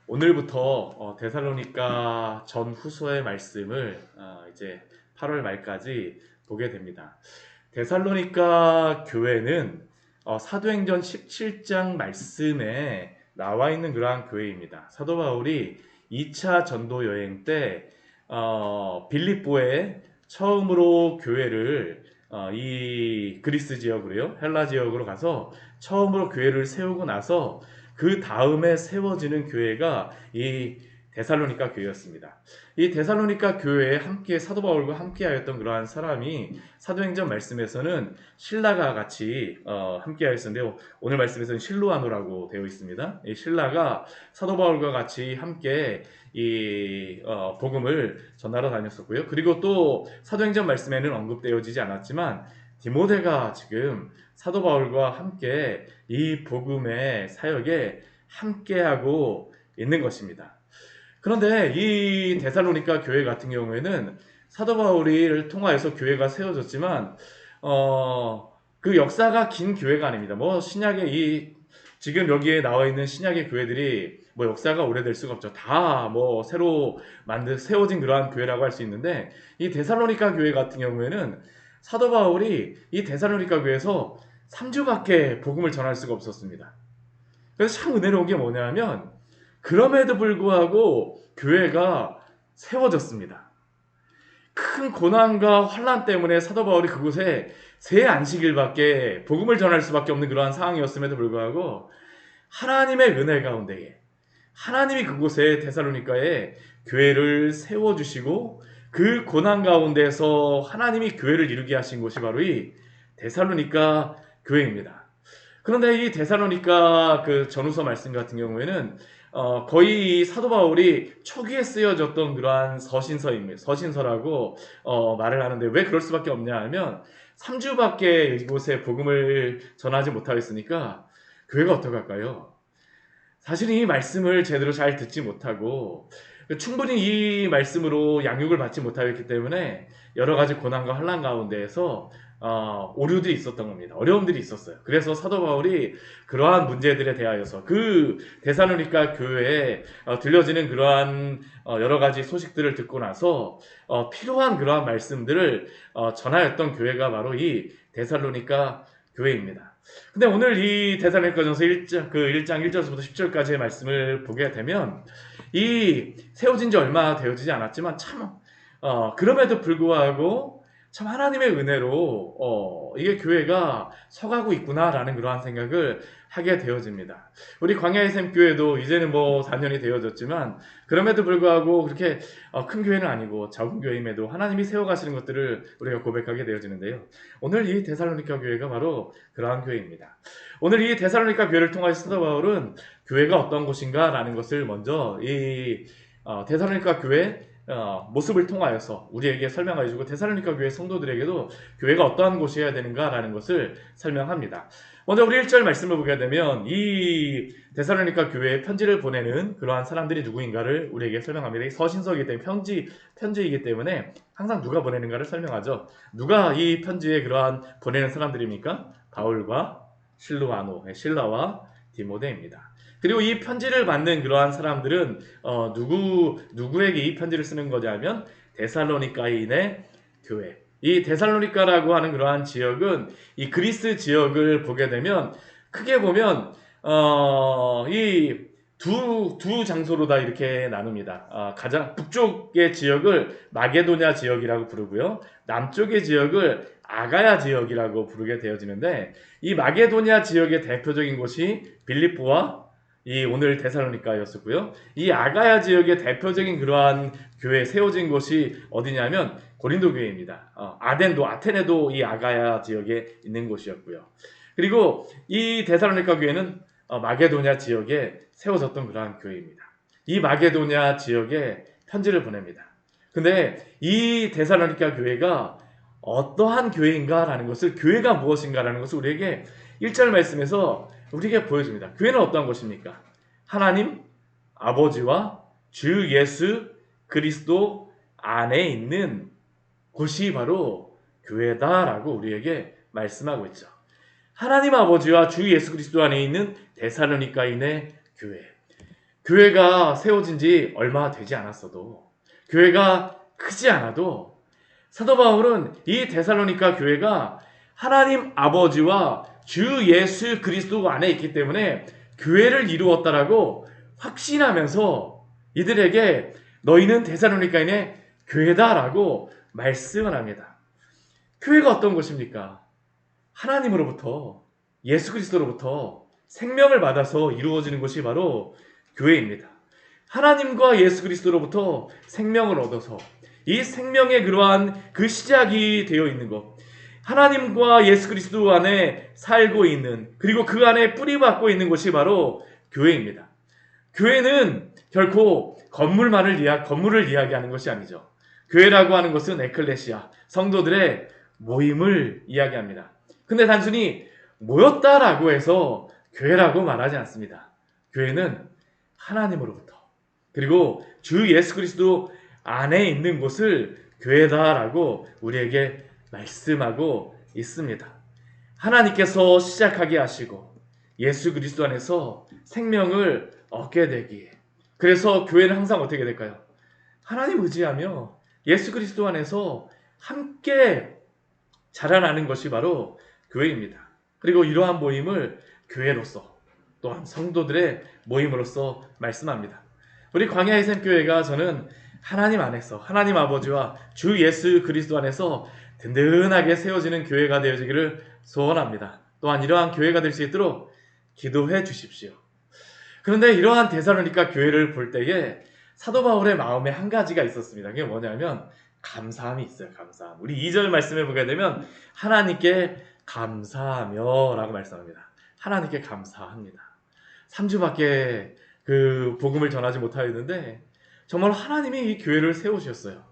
오늘부터 데살로니가 전후서의 말씀을 이제 8월 말까지 보게 됩니다. 데살로니가 교회는 사도행전 17장 말씀에 나와 있는 그러한 교회입니다. 사도 바울이 2차 전도 여행 때 빌립보에 처음으로 교회를 이 그리스 지역으로요, 헬라 지역으로 가서 처음으로 교회를 세우고 나서 그 다음에 세워지는 교회가 이 데살로니가 교회였습니다. 이 데살로니가 교회에 함께 사도 바울과 함께하였던 그러한 사람이 사도행전 말씀에서는 신라가 같이 함께하였는데요. 오늘 말씀에서는 실루아노라고 되어 있습니다. 이 신라가 사도 바울과 같이 함께 이 복음을 전하러 다녔었고요. 그리고 또 사도행전 말씀에는 언급되어지지 않았지만 디모데가 지금 사도 바울과 함께 이 복음의 사역에 함께하고 있는 것입니다. 그런데 이 데살로니가 교회 같은 경우에는 사도 바울을 통하여서 교회가 세워졌지만 그 역사가 긴 교회가 아닙니다. 뭐 신약의 이 지금 여기에 나와 있는 신약의 교회들이 뭐 역사가 오래될 수가 없죠. 다 뭐 새로 세워진 그러한 교회라고 할 수 있는데 이 데살로니가 교회 같은 경우에는 사도 바울이 이 데살로니가 교회에서 3주밖에 복음을 전할 수가 없었습니다. 그래서 참 은혜로운 게 뭐냐면 그럼에도 불구하고 교회가 세워졌습니다. 큰 고난과 환난 때문에 사도 바울이 그곳에 세 안식일밖에 복음을 전할 수밖에 없는 그러한 상황이었음에도 불구하고 하나님의 은혜 가운데에 하나님이 그곳에 데살로니가에 교회를 세워주시고 그 고난 가운데서 하나님이 교회를 이루게 하신 곳이 바로 이 데살로니가 교회입니다. 그런데 이 데살로니가 그 전후서 말씀 같은 경우에는 거의 사도 바울이 초기에 쓰여졌던 그러한 서신서입니다. 서신서라고 말을 하는데 왜 그럴 수밖에 없냐 하면 3주밖에 이곳에 복음을 전하지 못하였으니까 교회가 어떡할까요? 사실 이 말씀을 제대로 잘 듣지 못하고 충분히 이 말씀으로 양육을 받지 못하였기 때문에 여러 가지 고난과 환난 가운데에서 오류들이 있었던 겁니다. 어려움들이 있었어요. 그래서 사도 바울이 그러한 문제들에 대하여서 그 데살로니가 교회에 들려지는 그러한 여러 가지 소식들을 듣고 나서 필요한 그러한 말씀들을 전하였던 교회가 바로 이 데살로니가 교회입니다. 근데 오늘 이 데살로니가전서 1장 1절부터 10절까지의 말씀을 보게 되면 이 세워진 지 얼마 되어지지 않았지만 참 그럼에도 불구하고 참 하나님의 은혜로 이게 교회가 서가고 있구나라는 그러한 생각을 하게 되어집니다. 우리 광야의 샘 교회도 이제는 뭐 4년이 되어졌지만 그럼에도 불구하고 그렇게 큰 교회는 아니고 작은 교회임에도 하나님이 세워가시는 것들을 우리가 고백하게 되어지는데요. 오늘 이 데살로니가 교회가 바로 그러한 교회입니다. 오늘 이 데살로니가 교회를 통해서 사도 바울은 교회가 어떤 곳인가라는 것을 먼저 이 데살로니가 교회 모습을 통하여서 우리에게 설명해주고 데살로니가 교회 성도들에게도 교회가 어떠한 곳이어야 되는가라는 것을 설명합니다. 먼저 우리 1절 말씀을 보게 되면 이 데살로니가 교회에 편지를 보내는 그러한 사람들이 누구인가를 우리에게 설명합니다. 이 서신서이기 때문에 편지이기 때문에 항상 누가 보내는가를 설명하죠. 누가 이 편지에 그러한 보내는 사람들입니까? 바울과 실루아노, 신라와 디모데입니다. 그리고 이 편지를 받는 그러한 사람들은 누구에게 이 편지를 쓰는 거냐면 데살로니가인의 교회. 이 데살로니가라고 하는 그러한 지역은 이 그리스 지역을 보게 되면 크게 보면 이 두 장소로 다 이렇게 나눕니다. 가장 북쪽의 지역을 마게도냐 지역이라고 부르고요. 남쪽의 지역을 아가야 지역이라고 부르게 되어지는데 이 마게도냐 지역의 대표적인 곳이 빌립보와 이 오늘 데살로니가였었고요. 이 아가야 지역의 대표적인 그러한 교회 세워진 곳이 어디냐면 고린도 교회입니다. 아테네도 이 아가야 지역에 있는 곳이었고요. 그리고 이 데살로니가 교회는 마게도냐 지역에 세워졌던 그러한 교회입니다. 이 마게도냐 지역에 편지를 보냅니다. 근데 이 데살로니가 교회가 어떠한 교회인가라는 것을 교회가 무엇인가라는 것을 우리에게 1절 말씀에서 우리에게 보여줍니다. 교회는 어떠한 것입니까? 하나님 아버지와 주 예수 그리스도 안에 있는 곳이 바로 교회다라고 우리에게 말씀하고 있죠. 하나님 아버지와 주 예수 그리스도 안에 있는 데살로니가인의 교회. 교회가 세워진 지 얼마 되지 않았어도, 교회가 크지 않아도 사도 바울은 이 데살로니가 교회가 하나님 아버지와 주 예수 그리스도 안에 있기 때문에 교회를 이루었다라고 확신하면서 이들에게 너희는 데살로니가인의 교회다라고 말씀을 합니다. 교회가 어떤 것입니까? 하나님으로부터, 예수 그리스도로부터 생명을 받아서 이루어지는 것이 바로 교회입니다. 하나님과 예수 그리스도로부터 생명을 얻어서 이 생명의 그러한 그 시작이 되어 있는 것, 하나님과 예수 그리스도 안에 살고 있는, 그리고 그 안에 뿌리박고 있는 것이 바로 교회입니다. 교회는 결코 건물을 이야기하는 것이 아니죠. 교회라고 하는 것은 에클레시아, 성도들의 모임을 이야기합니다. 근데 단순히 모였다라고 해서 교회라고 말하지 않습니다. 교회는 하나님으로부터, 그리고 주 예수 그리스도 안에 있는 곳을 교회다라고 우리에게 말씀하고 있습니다. 하나님께서 시작하게 하시고 예수 그리스도 안에서 생명을 얻게 되기에, 그래서 교회는 항상 어떻게 될까요? 하나님 의지하며 예수 그리스도 안에서 함께 자라나는 것이 바로 교회입니다. 그리고 이러한 모임을 교회로서, 또한 성도들의 모임으로서 말씀합니다. 우리 광야의 샘교회가 저는 하나님 안에서, 하나님 아버지와 주 예수 그리스도 안에서 든든하게 세워지는 교회가 되어지기를 소원합니다. 또한 이러한 교회가 될 수 있도록 기도해 주십시오. 그런데 이러한 데살로니가 교회를 볼 때에 사도 바울의 마음에 한 가지가 있었습니다. 그게 뭐냐면 감사함이 있어요. 감사함. 우리 2절 말씀해 보게 되면 하나님께 감사하며 라고 말씀합니다. 하나님께 감사합니다. 3주밖에 그 복음을 전하지 못하였는데 정말 하나님이 이 교회를 세우셨어요.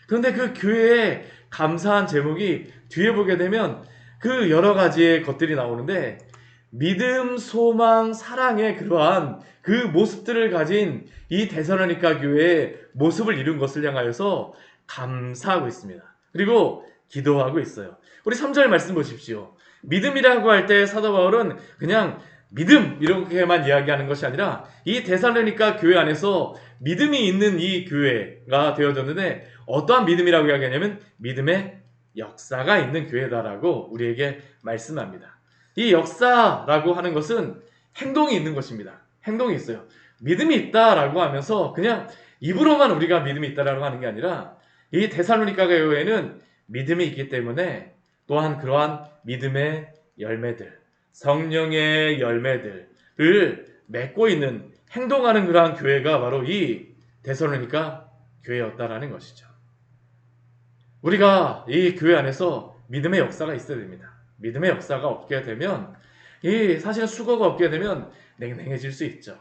그런데 그 교회에 감사한 제목이 뒤에 보게 되면 그 여러 가지의 것들이 나오는데, 믿음, 소망, 사랑의 그러한 그 모습들을 가진 이 데살로니가 교회의 모습을 이룬 것을 향하여서 감사하고 있습니다. 그리고 기도하고 있어요. 우리 3절 말씀 보십시오. 믿음이라고 할 때 사도 바울은 그냥 믿음 이렇게만 이야기하는 것이 아니라 이 데살로니가 교회 안에서 믿음이 있는 이 교회가 되어졌는데, 어떠한 믿음이라고 이야기하냐면 믿음의 역사가 있는 교회다라고 우리에게 말씀합니다. 이 역사라고 하는 것은 행동이 있는 것입니다. 행동이 있어요. 믿음이 있다라고 하면서 그냥 입으로만 우리가 믿음이 있다라고 하는 게 아니라, 이 데살로니가 교회에는 믿음이 있기 때문에 또한 그러한 믿음의 열매들, 성령의 열매들을 맺고 있는, 행동하는 그러한 교회가 바로 이 데살로니가 교회였다라는 것이죠. 우리가 이 교회 안에서 믿음의 역사가 있어야 됩니다. 믿음의 역사가 없게 되면, 사실은 수고가 없게 되면 냉랭해질 수 있죠.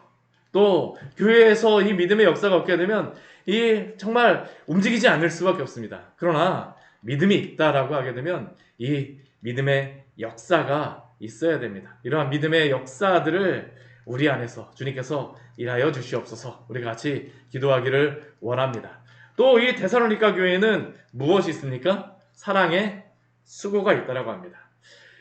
또 교회에서 이 믿음의 역사가 없게 되면 정말 움직이지 않을 수밖에 없습니다. 그러나 믿음이 있다라고 하게 되면 이 믿음의 역사가 있어야 됩니다. 이러한 믿음의 역사들을 우리 안에서 주님께서 일하여 주시옵소서. 우리 같이 기도하기를 원합니다. 또 이 데살로니가 교회에는 무엇이 있습니까? 사랑의 수고가 있다라고 합니다.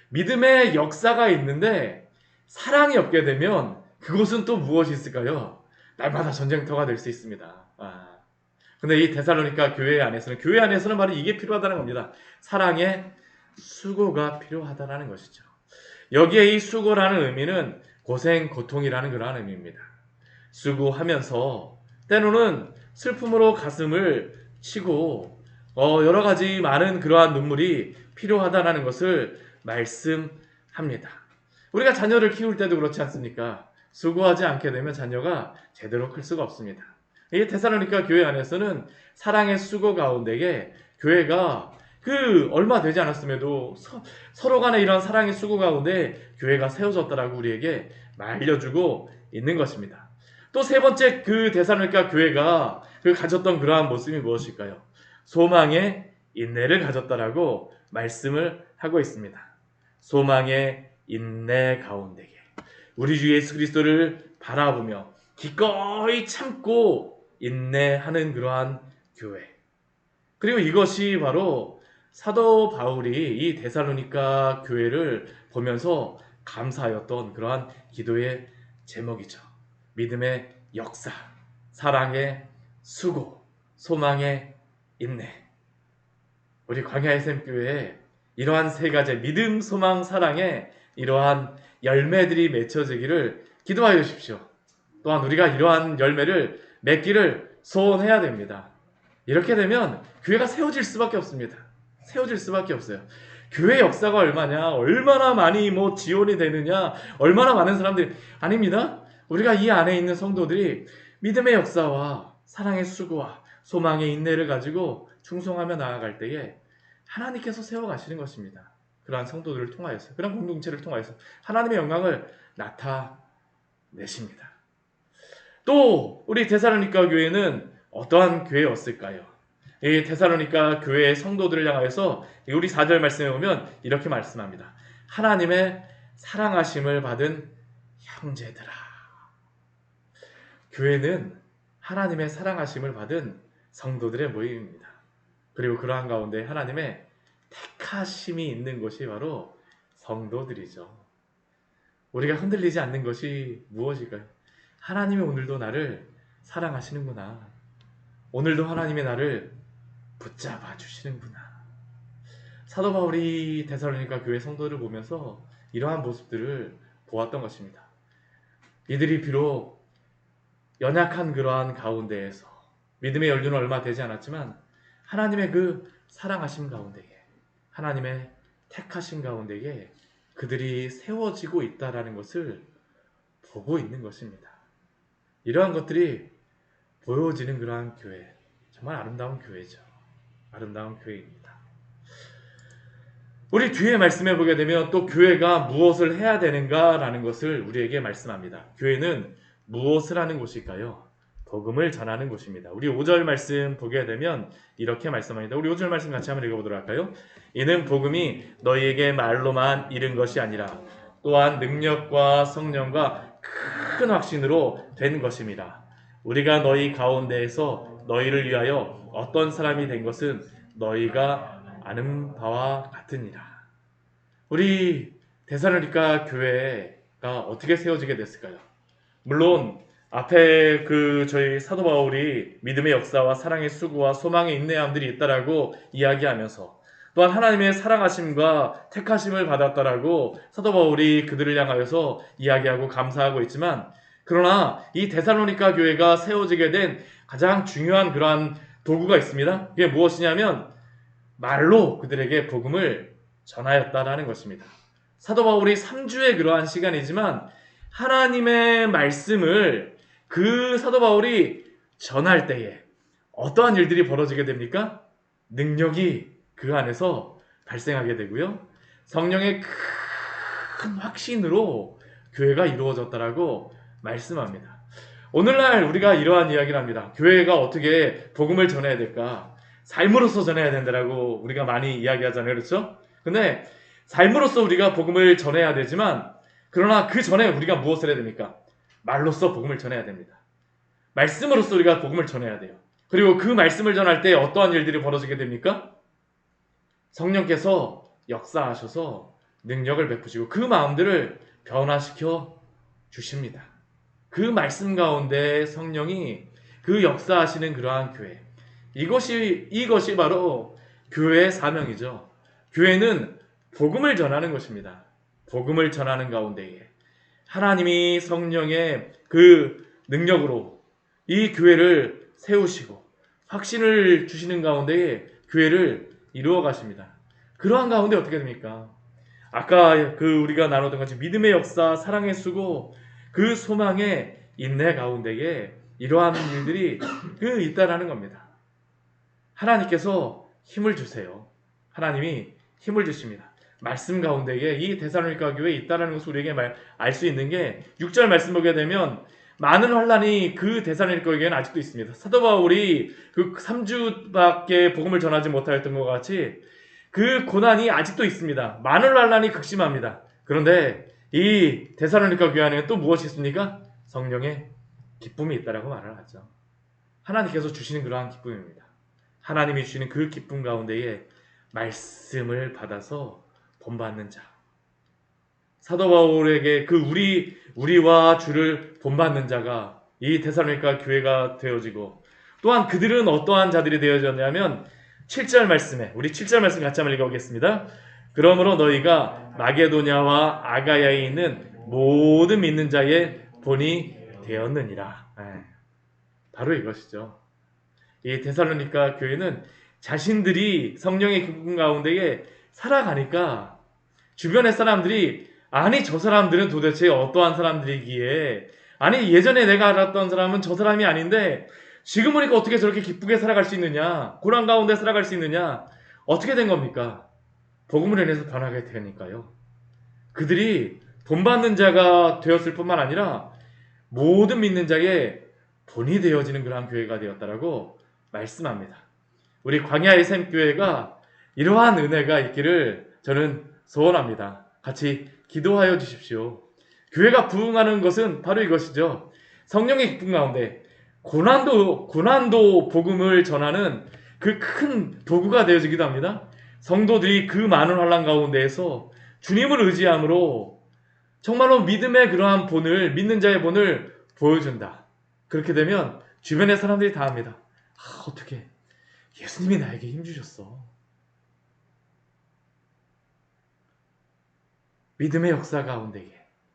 믿음의 역사가 있는데 사랑이 없게 되면 그것은 또 무엇이 있을까요? 날마다 전쟁터가 될 수 있습니다. 근데 이 데살로니가 교회 안에서는 바로 이게 필요하다는 겁니다. 사랑의 수고가 필요하다는 것이죠. 여기에 이 수고라는 의미는 고생, 고통이라는 그러한 의미입니다. 수고하면서 때로는 슬픔으로 가슴을 치고 여러 가지 많은 그러한 눈물이 필요하다는 것을 말씀합니다. 우리가 자녀를 키울 때도 그렇지 않습니까? 수고하지 않게 되면 자녀가 제대로 클 수가 없습니다. 이 데살로니가 교회 안에서는 사랑의 수고 가운데에 교회가 얼마 되지 않았음에도 서로 간에 이런 사랑의 수고 가운데 교회가 세워졌다라고 우리에게 알려주고 있는 것입니다. 또 세 번째 그 데살로니가 교회가 가졌던 그러한 모습이 무엇일까요? 소망의 인내를 가졌다라고 말씀을 하고 있습니다. 소망의 인내 가운데에 우리 주 예수 그리스도를 바라보며 기꺼이 참고 인내하는 그러한 교회. 그리고 이것이 바로 사도 바울이 이 데살로니가 교회를 보면서 감사하였던 그러한 기도의 제목이죠. 믿음의 역사, 사랑의 수고, 소망의 인내. 우리 광야의 샘교회에 이러한 세 가지 믿음, 소망, 사랑의 이러한 열매들이 맺혀지기를 기도하여 주십시오. 또한 우리가 이러한 열매를 맺기를 소원해야 됩니다. 이렇게 되면 교회가 세워질 수밖에 없습니다. 세워질 수밖에 없어요. 교회 역사가 얼마나 많이 지원이 되느냐, 얼마나 많은 사람들이 아닙니다. 우리가 이 안에 있는 성도들이 믿음의 역사와 사랑의 수고와 소망의 인내를 가지고 충성하며 나아갈 때에 하나님께서 세워가시는 것입니다. 그러한 성도들을 통하여서, 그런 공동체를 통하여서 하나님의 영광을 나타내십니다. 또 우리 데살로니가 교회는 어떠한 교회였을까요? 이 데살로니가 교회의 성도들을 향하여서 우리 4절 말씀에 보면 이렇게 말씀합니다. 하나님의 사랑하심을 받은 형제들아. 교회는 하나님의 사랑하심을 받은 성도들의 모임입니다. 그리고 그러한 가운데 하나님의 택하심이 있는 것이 바로 성도들이죠. 우리가 흔들리지 않는 것이 무엇일까요? 하나님이 오늘도 나를 사랑하시는구나. 오늘도 하나님의 나를 붙잡아 주시는구나. 사도 바울이 데살로니가 교회 성도를 보면서 이러한 모습들을 보았던 것입니다. 이들이 비록 연약한 그러한 가운데에서 믿음의 연륜은 얼마 되지 않았지만 하나님의 그 사랑하심 가운데에, 하나님의 택하심 가운데에 그들이 세워지고 있다라는 것을 보고 있는 것입니다. 이러한 것들이 보여지는 그러한 교회, 정말 아름다운 교회죠. 아름다운 교회입니다. 우리 뒤에 말씀해 보게 되면 또 교회가 무엇을 해야 되는가라는 것을 우리에게 말씀합니다. 교회는 무엇을 하는 곳일까요? 복음을 전하는 곳입니다. 우리 5절 말씀 보게 되면 이렇게 말씀합니다. 우리 5절 말씀 같이 한번 읽어보도록 할까요? 이는 복음이 너희에게 말로만 이른 것이 아니라 또한 능력과 성령과 큰 확신으로 된 것입니다. 우리가 너희 가운데에서 너희를 위하여 어떤 사람이 된 것은 너희가 아는 바와 같으니라. 우리 데살로니가 교회가 어떻게 세워지게 됐을까요? 물론 앞에 저희 사도 바울이 믿음의 역사와 사랑의 수고와 소망의 인내함들이 있다라고 이야기하면서 또한 하나님의 사랑하심과 택하심을 받았다라고 사도 바울이 그들을 향하여서 이야기하고 감사하고 있지만, 그러나 이 데살로니가 교회가 세워지게 된 가장 중요한 그러한 도구가 있습니다. 그게 무엇이냐면 말로 그들에게 복음을 전하였다라는 것입니다. 사도 바울이 3주의 그러한 시간이지만 하나님의 말씀을 그 사도 바울이 전할 때에 어떠한 일들이 벌어지게 됩니까? 능력이 그 안에서 발생하게 되고요. 성령의 큰 확신으로 교회가 이루어졌다라고 말씀합니다. 오늘날 우리가 이러한 이야기를 합니다. 교회가 어떻게 복음을 전해야 될까? 삶으로서 전해야 된다라고 우리가 많이 이야기하잖아요. 그렇죠? 근데 삶으로서 우리가 복음을 전해야 되지만, 그러나 그 전에 우리가 무엇을 해야 됩니까? 말로써 복음을 전해야 됩니다. 말씀으로써 우리가 복음을 전해야 돼요. 그리고 그 말씀을 전할 때 어떠한 일들이 벌어지게 됩니까? 성령께서 역사하셔서 능력을 베푸시고 그 마음들을 변화시켜 주십니다. 그 말씀 가운데 성령이 그 역사하시는 그러한 교회, 이것이 바로 교회의 사명이죠. 교회는 복음을 전하는 것입니다. 복음을 전하는 가운데에 하나님이 성령의 그 능력으로 이 교회를 세우시고 확신을 주시는 가운데에 교회를 이루어 가십니다. 그러한 가운데 어떻게 됩니까? 아까 우리가 나누던 같이 믿음의 역사, 사랑의 수고, 그 소망의 인내 가운데에 이러한 일들이 있다라는 겁니다. 하나님께서 힘을 주세요. 하나님이 힘을 주십니다. 말씀 가운데에 이 데살로니가 교회에 있다라는 것을 우리에게 알 수 있는 게 6절 말씀 보게 되면 많은 환란이 그 데살로니가 교회에는 아직도 있습니다. 사도 바울이 그 3주밖에 복음을 전하지 못하였던 것 같이 그 고난이 아직도 있습니다. 많은 환란이 극심합니다. 그런데 이 데살로니가 교회 안에는 또 무엇이 있습니까? 성령의 기쁨이 있다라고 말을 하죠. 하나님께서 주시는 그러한 기쁨입니다. 하나님이 주시는 그 기쁨 가운데에 말씀을 받아서 본받는 자, 사도 바울에게 우리와 주를 본받는 자가 이 데살로니가 교회가 되어지고, 또한 그들은 어떠한 자들이 되어졌냐면 7절 말씀에, 우리 7절 말씀 같이 한번 읽어보겠습니다. 그러므로 너희가 마게도냐와 아가야에 있는 모든 믿는 자의 본이 되었느니라. 바로 이것이죠. 이 데살로니가 교회는 자신들이 성령의 기쁨 가운데에 살아가니까 주변의 사람들이, 아니 저 사람들은 도대체 어떠한 사람들이기에, 아니 예전에 내가 알았던 사람은 저 사람이 아닌데 지금 보니까 어떻게 저렇게 기쁘게 살아갈 수 있느냐, 고난 가운데 살아갈 수 있느냐, 어떻게 된 겁니까? 복음을 인해서 변하게 되니까요. 그들이 본받는 자가 되었을 뿐만 아니라 모든 믿는 자의 본이 되어지는 그러한 교회가 되었다라고 말씀합니다. 우리 광야의 샘교회가 이러한 은혜가 있기를 저는 소원합니다. 같이 기도하여 주십시오. 교회가 부흥하는 것은 바로 이것이죠. 성령의 기쁨 가운데 고난도 복음을 전하는 그 큰 도구가 되어지기도 합니다. 성도들이 그 많은 환난 가운데에서 주님을 의지함으로 정말로 믿음의 그러한 본을, 믿는 자의 본을 보여준다. 그렇게 되면 주변의 사람들이 다 합니다. 어떻게 예수님이 나에게 힘주셨어. 믿음의 역사 가운데에,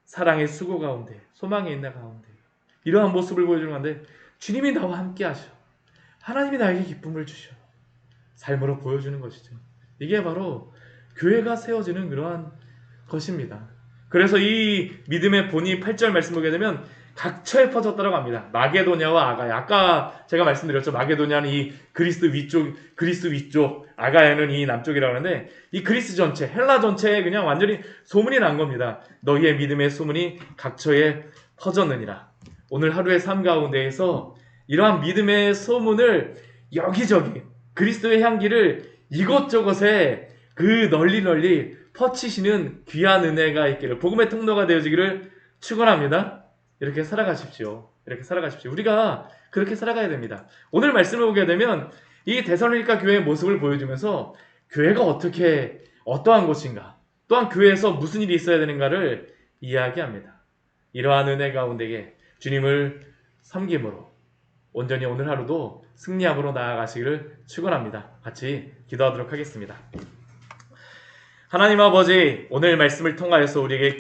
사랑의 수고 가운데, 소망의 인내 가운데 이러한 모습을 보여주는 건데, 주님이 나와 함께 하셔. 하나님이 나에게 기쁨을 주셔. 삶으로 보여주는 것이죠. 이게 바로 교회가 세워지는 그러한 것입니다. 그래서 이 믿음의 본이 8절 말씀 보게 되면 각처에 퍼졌다고 합니다. 마게도냐와 아가야. 아까 제가 말씀드렸죠. 마게도냐는 이 그리스 위쪽, 아가야는 이 남쪽이라고 하는데, 이 그리스 전체, 헬라 전체에 그냥 완전히 소문이 난 겁니다. 너희의 믿음의 소문이 각처에 퍼졌느니라. 오늘 하루의 삶 가운데에서 이러한 믿음의 소문을 여기저기, 그리스도의 향기를 이곳저곳에 그 널리 퍼치시는 귀한 은혜가 있기를, 복음의 통로가 되어지기를 축원합니다. 이렇게 살아가십시오. 이렇게 살아가십시오. 우리가 그렇게 살아가야 됩니다. 오늘 말씀을 보게 되면 이 데살로니가 교회의 모습을 보여주면서 교회가 어떠한 곳인가, 또한 교회에서 무슨 일이 있어야 되는가를 이야기합니다. 이러한 은혜 가운데에 주님을 섬김으로 온전히 오늘 하루도 승리함으로 나아가시기를 축원합니다. 같이 기도하도록 하겠습니다. 하나님 아버지, 오늘 말씀을 통하여서 우리에게